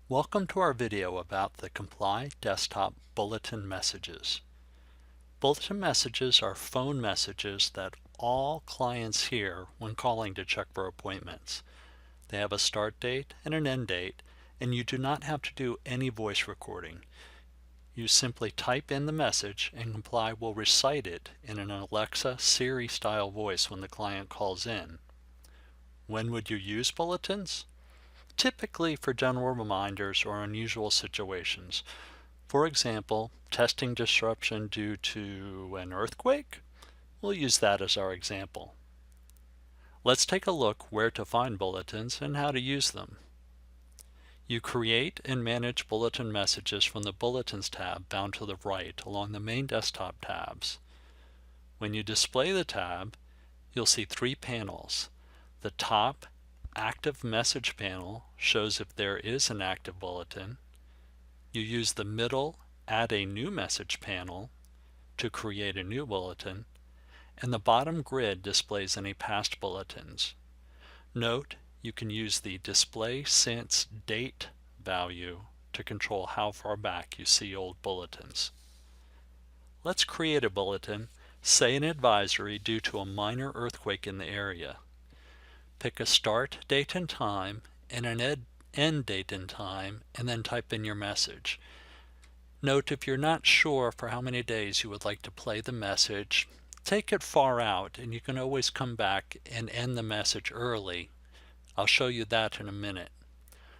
Welcome to our video about the Comply Desktop Bulletin Messages. Bulletin Messages are phone messages that all clients hear when calling to check for appointments. They have a start date and an end date, and you do not have to do any voice recording. You simply type in the message and Comply will recite it in an Alexa Siri style voice when the client calls in. When would you use bulletins? Typically for general reminders or unusual situations. For example, testing disruption due to an earthquake? We'll use that as our example. Let's take a look where to find bulletins and how to use them. You create and manage bulletin messages from the Bulletins tab bound to the right along the main desktop tabs. When you display the tab, you'll see three panels. The top Active Message panel shows if there is an active bulletin. You use the middle Add a New Message panel to create a new bulletin, and the bottom grid displays any past bulletins. Note, you can use the Display Since Date value to control how far back you see old bulletins. Let's create a bulletin, say an advisory due to a minor earthquake in the area. Pick a start date and time and an end date and time, and then type in your message. Note, if you're not sure for how many days you would like to play the message, take it far out and you can always come back and end the message early. I'll show you that in a minute.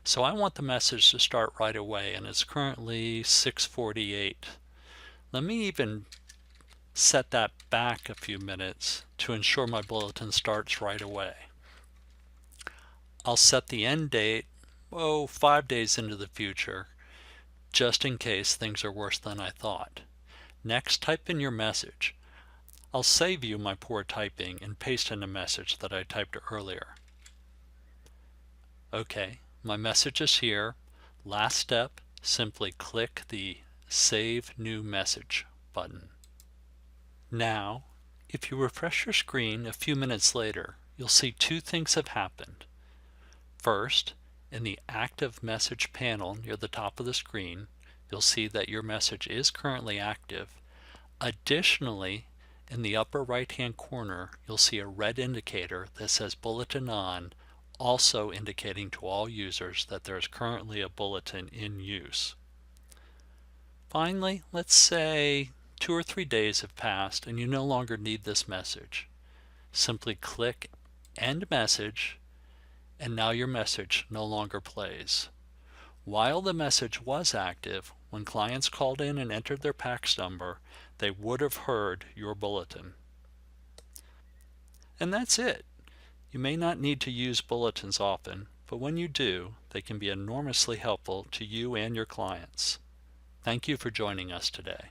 So I want the message to start right away, and it's currently 6:48. Let me even set that back a few minutes to ensure my bulletin starts right away. I'll set the end date, 5 days into the future, just in case things are worse than I thought. Next, type in your message. I'll save you my poor typing and paste in a message that I typed earlier. Okay, my message is here. Last step, simply click the Save New Message button. Now, if you refresh your screen a few minutes later, you'll see two things have happened. First, in the Active Message panel near the top of the screen, you'll see that your message is currently active. Additionally, in the upper right-hand corner, you'll see a red indicator that says Bulletin On, also indicating to all users that there is currently a bulletin in use. Finally, let's say 2 or 3 days have passed and you no longer need this message. Simply click End Message, and now your message no longer plays. While the message was active, when clients called in and entered their PAX number, they would have heard your bulletin. And that's it. You may not need to use bulletins often, but when you do, they can be enormously helpful to you and your clients. Thank you for joining us today.